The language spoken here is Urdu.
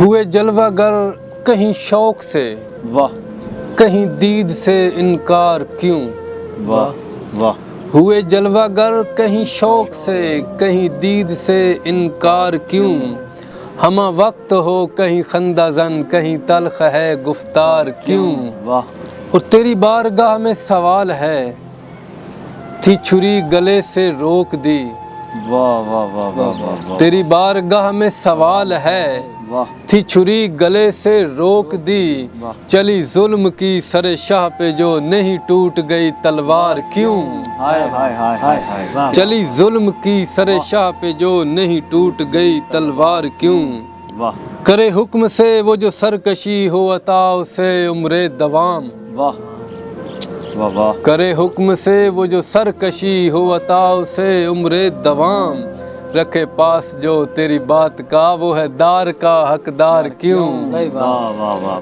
ہوئے جلوہ گر کہیں شوق سے، واہ کہیں دید سے انکار کیوں؟ واہ واہ ہوئے جلوہ گر کہیں شوق سے، کہیں دید سے انکار کیوں؟ ہمہ وقت ہو کہیں خندہ زن، کہیں تلخ ہے گفتار کیوں؟ واہ اور تیری بارگاہ میں سوال ہے، تھی چھری گلے سے روک دی۔ واہ واہ واہ واہ واہ تیری بارگاہ میں سوال ہے، واہ تھی چھری گلے سے روک دی۔ واہ چلی ظلم کی سر شاہ پہ جو نہیں ٹوٹ گئی تلوار کیوں؟ ہائے ہائے ہائے ہائے ہائے چلی ظلم کی سر شاہ پہ جو نہیں ٹوٹ گئی تلوار کیوں؟ واہ کرے حکم سے وہ جو سرکشی ہو عطا اسے عمر دوام۔ واہ واہ واہ کرے حکم سے وہ جو سرکشی ہو عطا اسے عمر دوام۔ رکھے پاس جو تیری بات کا وہ ہے دار کا حقدار کیوں؟ واہ واہ واہ